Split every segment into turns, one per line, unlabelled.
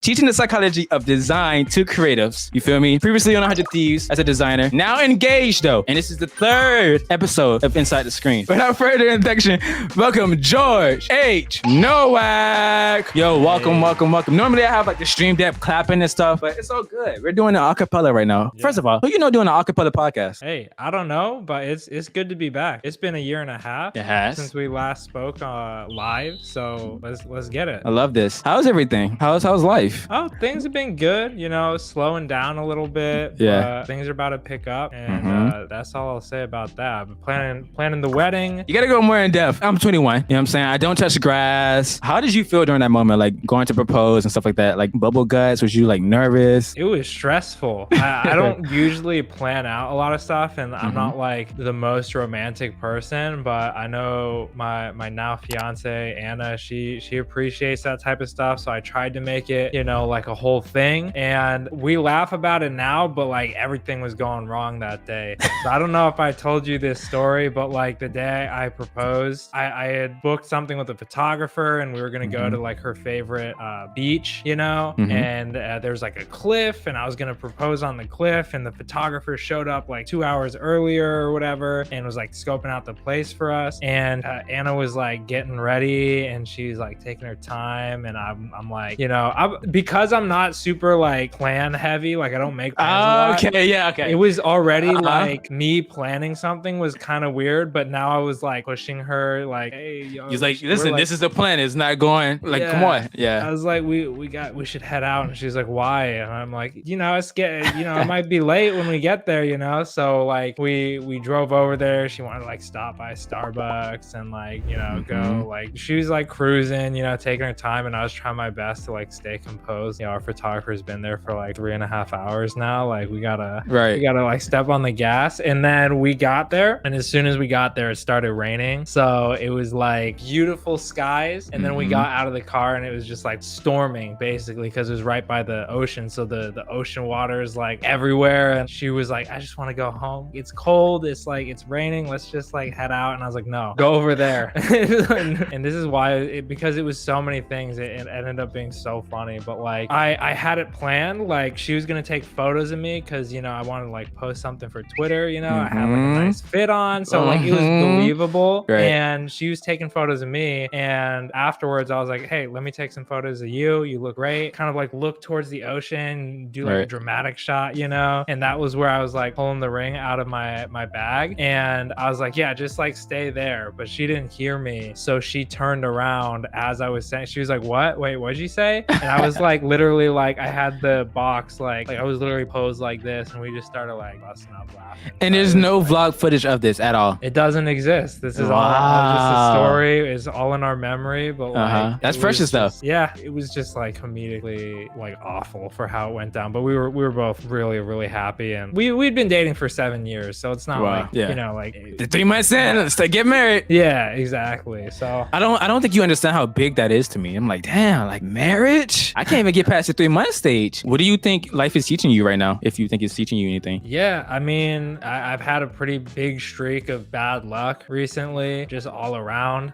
teaching the psychology of design to creatives. You feel me? Previously on 100 Thieves as a designer, now engaged though. And this is the third episode of Inside the Screen. Without further introduction, welcome George H. Nowack. Yo, welcome. Normally I have like the stream deck clapping and stuff, but it's all good. We're doing an acapella right now. Yeah. First of all, who you know doing an acapella podcast?
Hey, I don't know, but it's good to be back. It's been a year and a half since we last spoke live, so let's get it.
I love this. How's everything? How's life?
Oh, things have been good. You know, slowing down a little bit.
Yeah,
things are about to pick up, and that's all I'll say about that. I'm planning the wedding.
You gotta go more in depth. I'm 21. You know what I'm saying? I don't touch grass. How did you feel during that moment, like going to propose and stuff like that? Like bubble guts? Was you like nervous?
It was stressful. I don't usually plan out a lot of stuff, and I'm not like the most romantic person, but I know my now fiance Anna, she appreciates that type of stuff, so I tried to make it, you know, like a whole thing, and we laugh about it now, but like everything was going wrong that day. So I don't know if I told you this story, but like the day I proposed, I had booked something with a photographer, and we were gonna go to like her favorite beach, you know, and there's like a cliff, and I was gonna propose on the cliff, and the photographer showed up like 2 hours earlier or whatever and was like scoping out the place for us, and Anna was like getting ready, and she's like taking her time, and I'm like, you know, because I'm not super like plan heavy, like I don't make plans a lot.
Okay.
It was already like me planning something was kind of weird, but now I was like pushing her like, hey, yo,
he's like, listen, this is the plan, it's not going like, come on.
I was like, we should head out, and she's like, why? And I'm like, you know, it might be late when we get there, you know. So like we drove over there. She wanted to like stop by Starbucks and like, you know, go, like she was like cruising, you know, taking her time, and I was trying my best to like stay composed. You know, our photographer's been there for like 3.5 hours now. Like we gotta like step on the gas. And then we got there, and as soon as we got there, it started raining. So it was like beautiful skies, and then we got out of the car, and it was just like storming basically, because it was right by the ocean, so the ocean water is like everywhere. And she was like, I just want to go home, it's cold, it's raining, let's just like head out. And I was like, no, go over there. And this is why, because it was so many things, it ended up being so funny. But like I had it planned, like she was gonna take photos of me, because you know I wanted to like post something for Twitter, you know. I had like a nice fit on, so like it was believable. And she was taking photos of me, and afterwards I was like, hey, let me take some photos of you look great. Kind of like look towards the ocean, do like a dramatic shot, you know. And that was where I was like pulling the ring out of my bag, and I was like, yeah, just like stay there. But she didn't hear me, so she turned around as I was saying. She was like, what? Wait, what'd you say? And I was like, literally, like I had the box, like I was literally posed like this, and we just started like busting up laughing.
And there's no vlog footage of this at all?
It doesn't exist. This is all just a story. It's all in our memory, but like
that's precious though.
Yeah, it was just like comedically like awful for how it went down, but we were both really happy, and we'd been dating for 7 years, so it's not like, you know, like
the 3 months in, let's get married.
Yeah, exactly. So
I don't think you understand how big that is to me. I'm like, damn, like marriage? I can't even get past the 3 month stage. What do you think life is teaching you right now, if you think it's teaching you anything?
Yeah, I mean, I've had a pretty big streak of bad luck recently, just all around,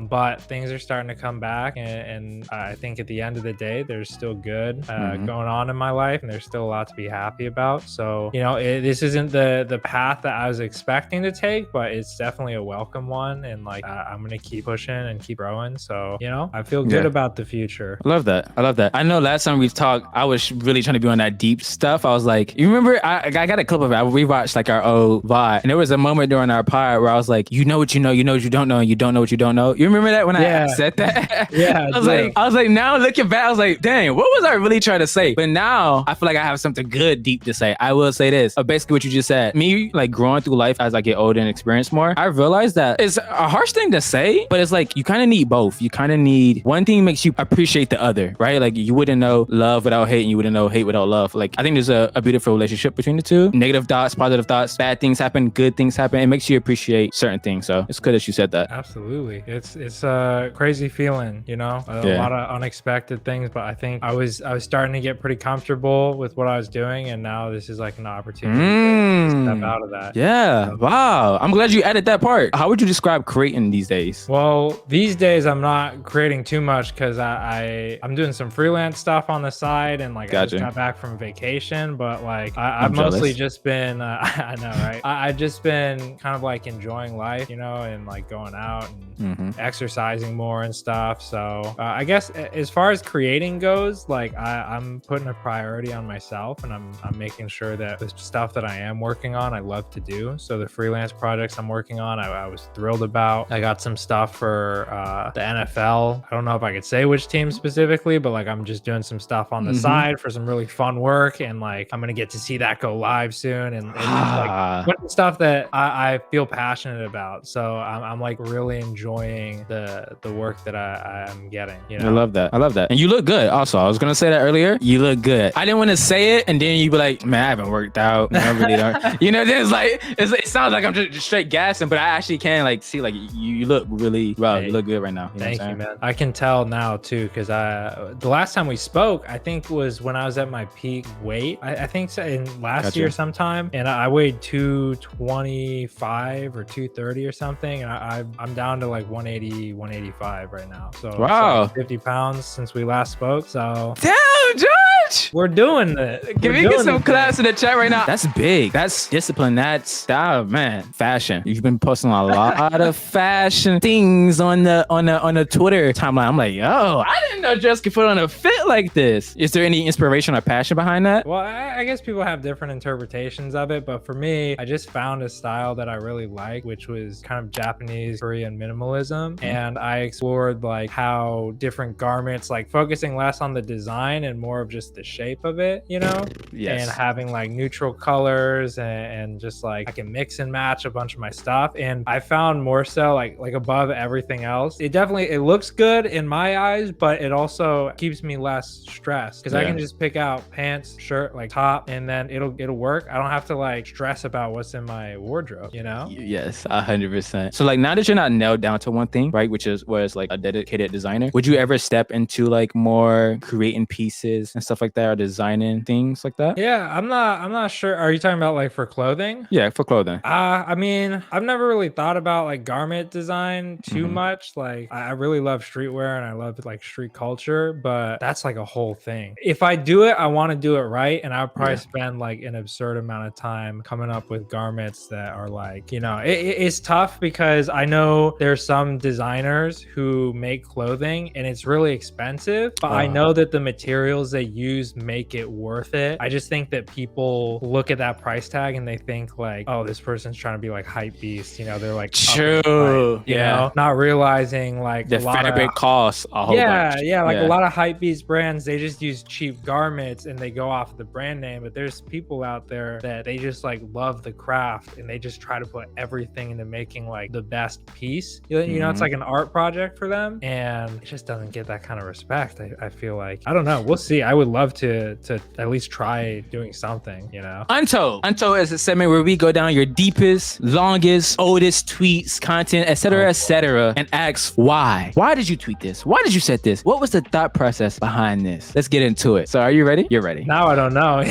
but things are starting to come back, and I think at the end of the day, there's still good going on in my life, and there's still a lot to be happy about. So, you know, this isn't the path that I was expecting to take, but it's definitely a welcome one, and like I'm gonna keep pushing and keep growing. So, you know, I feel good about the future.
I love that. I know last time we talked, I was really trying to be on that deep stuff. I was like, you remember, I got a clip of it. I rewatched like our old VOD, and there was a moment during our pod where I was like, you know what you know what you don't know, and you don't know what you don't know. You remember that when I said that?
Yeah.
I was like, now looking back, I was like, dang, what was I really trying to say? But now I feel like I have something good, deep to say. I will say this, basically what you just said. Me like growing through life as I get older and experience more, I realized that it's a harsh thing to say, but it's like you kind of need both. You kind of need one thing makes you appreciate the other, right? Like you wouldn't know love without hate, and you wouldn't know hate without love. Like I think there's a beautiful relationship between the two. Negative thoughts, positive thoughts thoughts. Bad things happen, good things happen. It makes you appreciate certain things. So it's good that you said that.
Absolutely. It's a crazy feeling, a lot of unexpected things, but I think I was starting to get pretty comfortable with what I was doing, and now this is like an opportunity to step out of that.
Yeah. Wow. I'm glad you added that part. How would you describe creating these days?
Well, these days I'm not creating too much because I'm doing some freelance stuff on the side, and like I just got back from vacation, but like I've mostly just been I know, right? I've just been kind of like enjoying life, and like going out and exercising more and stuff. So I guess as far as creating goes, like I'm putting a priority on myself, and I'm making sure that the stuff that I am working on I love to do. So the freelance projects I'm working on, I was thrilled about. I got some stuff for the NFL. I don't know if I could say which team specifically, but like I'm just doing some stuff on the side for some really fun work, and like I'm gonna get to see that go live soon, and like stuff that I feel passionate about. So I'm like really enjoying the work that I'm getting. I
love that. And you look good. Also, I was gonna say that earlier. You look good. I didn't want to say it, and then you be like, man, I haven't worked out. I really don't. Then it's like it sounds like I'm just straight gassing, but I actually can like see like you look really well. You look good right now.
Thank you, man. I can tell now too, because the last time we spoke, I think was when I was at my peak weight. I think so in last year sometime, and I weighed 225 or 230 or something, and I'm down to like 180, 185 right now. So
wow,
like 50 pounds since we last spoke. So
damn, George,
we're doing it.
Can we get some class in the chat right now? That's big. That's discipline. That's style, man. Fashion. You've been posting a lot of fashion things on the Twitter timeline. I'm like, yo, I didn't know Jess could put on a fit like this. Is there any inspiration or passion behind that?
Well, I guess people have different interpretations of it, but for me, I just found a style that I really like, which was kind of Japanese Korean minimalism. And I explored like how different garments, like focusing less on the design and more of just the shape of it,
Yes.
And having like neutral colors and just like I can mix and match a bunch of my stuff. And I found more so like above everything else, it looks good in my eyes, but it also keeps me less stressed because I can just pick out pants, shirt, like top, and then it'll work. I don't have to like stress about what's in my wardrobe,
Yes, 100%. So like now that you're not nailed down to one thing, right, which is like a dedicated designer, would you ever step into like more creating pieces and stuff like that, or designing things like that?
Yeah, I'm not sure. Are you talking about like for clothing?
Yeah, for clothing.
I mean, I've never really thought about like garment design too much. Like I really love streetwear and I love like street culture, but that's like a whole thing. If I do it, I want to do it right, and I'll probably spend like an absurd amount of time coming up with garments that are like, it's tough because I know there's some designers who make clothing and it's really expensive, but I know that the materials they use make it worth it. I just think that people look at that price tag and they think like, oh, this person's trying to be like hype beast, they're like
true,
not realizing like
the fabric costs a whole bunch.
A lot of hype beast brands, they just use cheap garments and they go off the brand name, but there's people out there that they just like love the craft and they just try to put everything into making like the best piece. It's like an art project for them, and it just doesn't get that kind of respect. I feel like, I don't know, we'll see. I would love to at least try doing something,
Untold is a segment where we go down your deepest, longest, oldest tweets, content, etc., and ask why did you tweet this? Why did you set this? What was the thought process behind this? Let's get into it. So are you ready? You're ready.
Now I don't know.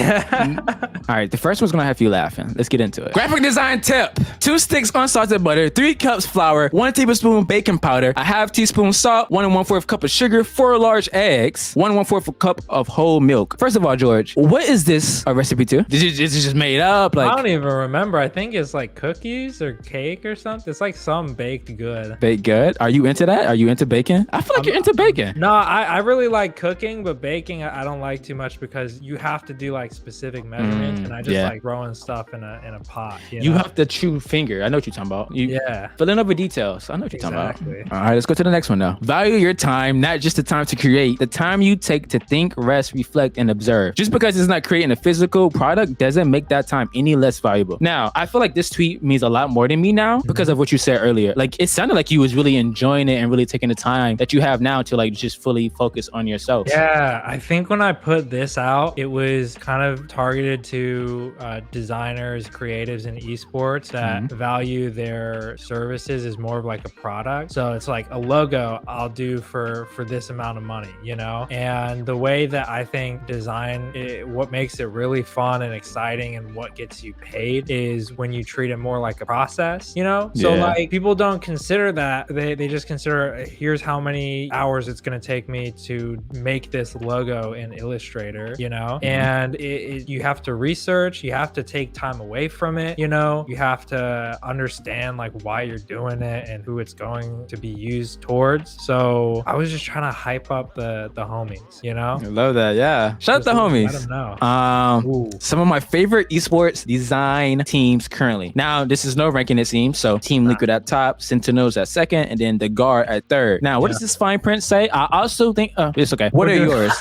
All right, the first one's gonna have you laughing. Let's get into it. Graphic design tip: 2 sticks unsalted butter, 3 cups flour, 1 tablespoon baking powder, a half teaspoon salt, 1 1/4 cup of sugar, 4 large eggs, 1 1/4 cup of whole milk. First of all, George, what is this a recipe to? Is it just made up? Like,
I don't even remember. I think it's like cookies or cake or something. It's like some baked good.
Baked good? Are you into that? Are you into baking? I feel like you're into baking.
No, I really like cooking, but baking I don't like too much because you have to do like specific measurements, and I just like throwing stuff in a pot. You
have the true finger. I know what you're talking about. Filling up with details. I know what you're talking about. All right, let's go to the next one now. Value your time, not just the time to create, the time you take to think, rest, reflect, reflect and observe. Just because it's not creating a physical product doesn't make that time any less valuable. Now, I feel like this tweet means a lot more to me now because of what you said earlier. Like, it sounded like you was really enjoying it and really taking the time that you have now to like just fully focus on yourself.
Yeah, I think when I put this out, it was kind of targeted to designers, creatives in esports that value their services as more of like a product. So it's like a logo I'll do for this amount of money, you know? And the way that I think design, what makes it really fun and exciting and what gets you paid is when you treat it more like a process, you know? So like people don't consider that. They just consider, here's how many hours it's going to take me to make this logo in Illustrator, you know? And you have to research, you have to take time away from it, you know? You have to understand like why you're doing it and who it's going to be used towards. So I was just trying to hype up the homies, you know?
I love that. Yeah. Shout out the homies.
Let them know.
Some of my favorite esports design teams currently. Now, this is no ranking, it seems. So Team Liquid at top, Sentinels at second, and then the Guard at third. Now, what does this fine print say? I also think it's okay. What are yours?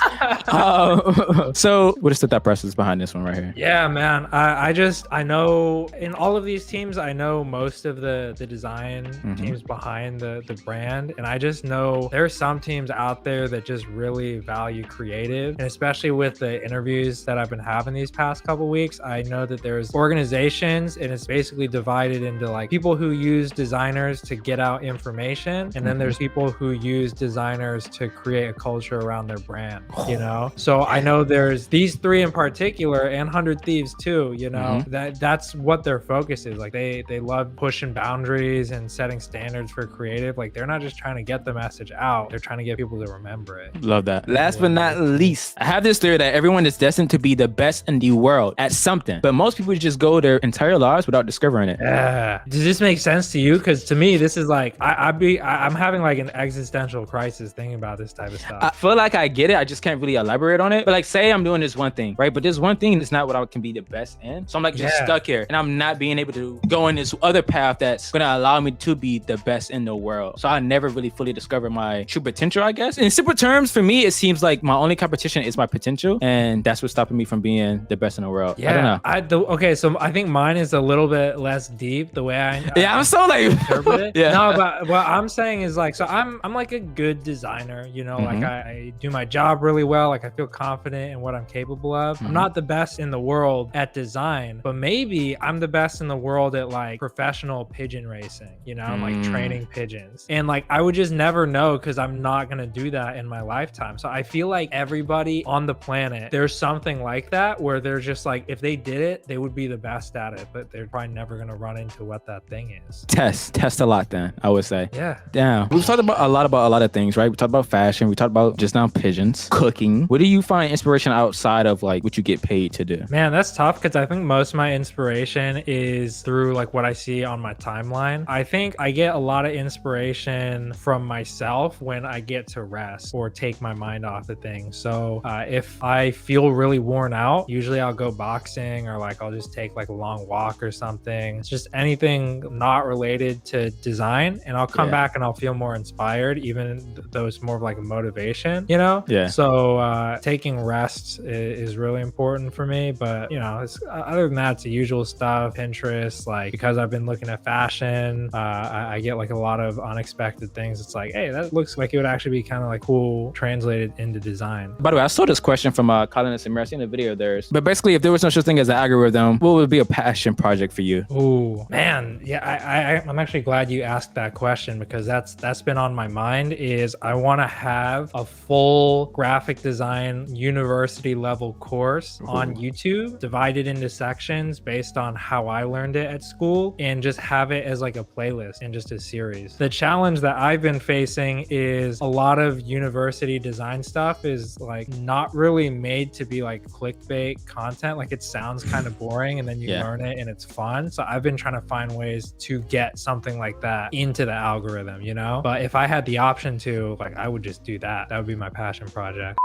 So what is the thought process behind this one right here?
Yeah, man. I know in all of these teams, I know most of the design teams behind the brand. And I just know there are some teams out there that just really value creative. And especially with the interviews that I've been having these past couple weeks, I know that there's organizations and it's basically divided into like people who use designers to get out information. And then there's people who use designers to create a culture around their brand, you know? So I know there's these three in particular and 100 Thieves too, you know, that's what their focus is. Like they love pushing boundaries and setting standards for creative. Like they're not just trying to get the message out, they're trying to get people to remember it.
Love that. Last but not least, I have this theory that everyone is destined to be the best in the world at something, but most people just go their entire lives without discovering it.
Yeah. Does this make sense to you? Because to me, this is like I'm having like an existential crisis thinking about this type of stuff.
I feel like I get it. I just can't really elaborate on it. But like, say I'm doing this one thing, right? But this one thing is not what I can be the best in. So I'm like just stuck here, and I'm not being able to go in this other path that's gonna allow me to be the best in the world. So I never really fully discovered my true potential, I guess. In simple terms, for me, it seems like my only competition is my potential, and that's what's stopping me from being the best in the world.
Yeah, I don't know. Okay, so I think mine is a little bit less deep the way
I'm so like
interpret it. No, but what I'm saying is like, so I'm like a good designer, you know, like I do my job really well. Like I feel confident in what I'm capable of. I'm not the best in the world at design, but maybe I'm the best in the world at like professional pigeon racing, you know, I'm like training pigeons. And like, I would just never know because I'm not going to do that in my lifetime. So I feel like everybody on the planet, there's something like that where they're just like, if they did it, they would be the best at it, but they're probably never going to run into what that thing is.
Test a lot then, I would say.
Yeah.
Damn. We've talked about a lot of things, right? We talked about fashion. We talked about just now pigeons, cooking. Where do you find inspiration outside of like what you get paid to do?
Man, that's tough because I think most of my inspiration is through like what I see on my timeline. I think I get a lot of inspiration from myself when I get to rest or take my mind off the things. So if I feel really worn out, usually I'll go boxing or like I'll just take like a long walk or something. It's just anything not related to design, and I'll come back and I'll feel more inspired, even though it's more of like a motivation, you know?
Yeah.
So taking rest is really important for me, but you know, it's, other than that, it's the usual stuff. Pinterest, like because I've been looking at fashion, I get like a lot of unexpected things. It's like, hey, that looks like it would actually be kind of like cool translated into design.
By the way, I saw this question from Colin and Samir. I seen a video of theirs. But basically, if there was no such thing as an algorithm, what would be a passion project for you?
Ooh, man. Yeah, I'm actually glad you asked that question because that's been on my mind. Is I want to have a full graphic design university level course on YouTube, divided into sections based on how I learned it at school, and just have it as like a playlist and just a series. The challenge that I've been facing is a lot of university design stuff is like not really made to be like clickbait content. Like it sounds kind of boring and then you learn it and it's fun. So I've been trying to find ways to get something like that into the algorithm, you know? But if I had the option to, like, I would just do that. That would be my passion project.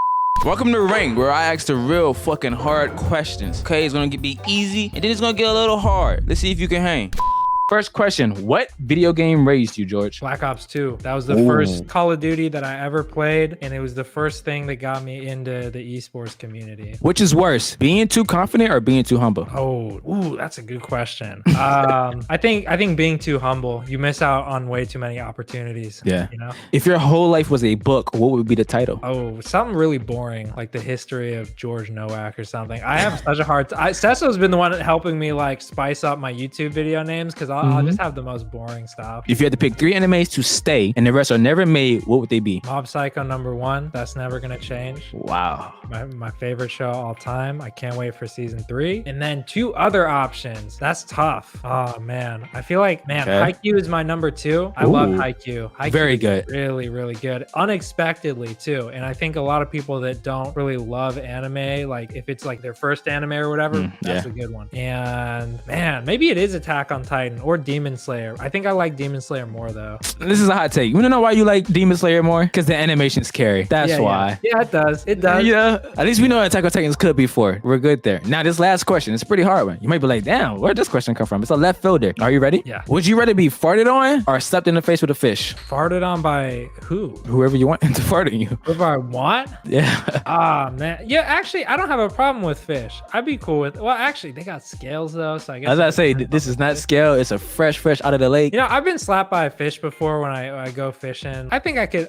Welcome to Ring, where I ask the real fucking hard questions. Okay, it's gonna be easy, and then it's gonna get a little hard. Let's see if you can hang. First question: what video game raised you, George?
Black Ops 2. That was the first Call of Duty that I ever played, and it was the first thing that got me into the esports community.
Which is worse, being too confident or being too humble?
Oh, ooh, that's a good question. I think being too humble, you miss out on way too many opportunities.
Yeah.
You know?
If your whole life was a book, what would be the title?
Oh, something really boring, like the history of George Nowack or something. I have such a hard time. Cecil's been the one helping me like spice up my YouTube video names because I'll just have the most boring stuff.
If you had to pick 3 animes to stay and the rest are never made, what would they be?
Mob Psycho #1. That's never gonna change.
Wow.
My favorite show all time. I can't wait for season 3. And then 2 other options. That's tough. Oh man, I feel like Haikyuu is my #2. I love Haikyuu. Haikyuu
Very
is
good.
really, really good. Unexpectedly too. And I think a lot of people that don't really love anime, like if it's like their first anime or whatever, that's a good one. And man, maybe it is Attack on Titan or Demon Slayer. I think I like Demon Slayer more though.
This is a hot take. You wanna know why you like Demon Slayer more? Because the animation's scary. That's why.
Yeah, it does. It does.
Yeah. At least we know Attack on Titans could be for. We're good there. Now this last question, it's a pretty hard one. You might be like, damn, where'd this question come from? It's a left fielder. Are you ready?
Yeah.
Would you rather be farted on or slapped in the face with a fish?
Farted on by who?
Whoever you want to fart on you.
Whoever I want?
Yeah.
Ah, man. Yeah, actually, I don't have a problem with fish. I'd be cool with. Well, actually, they got scales though, so I guess.
As I say, this is not scale. It's a fresh out of the lake.
You know, I've been slapped by a fish before when I go fishing. I think I could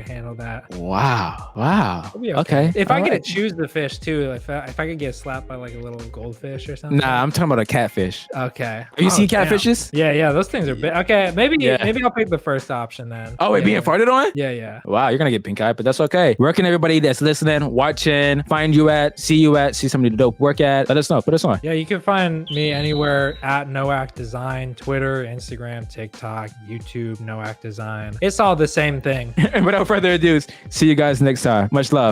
handle that.
Wow.
It'll be
Okay.
If I get to choose the fish too, if I could get slapped by like a little goldfish or something.
Nah, I'm talking about a catfish.
Okay.
Have you seen
damn.
catfishes?
Yeah, those things are big. Okay, maybe I'll pick the first option then.
Oh, wait, being farted on?
Yeah.
Wow, you're gonna get pink eye, but that's okay. Where can everybody that's listening, watching, find you at, see somebody to dope work at? Let us know. Put us on.
Yeah, you can find me anywhere at Nowack Design, Twitter, Instagram, TikTok, YouTube, Nowack Design. It's all the same thing.
And without further ado, see you guys next time. Much love.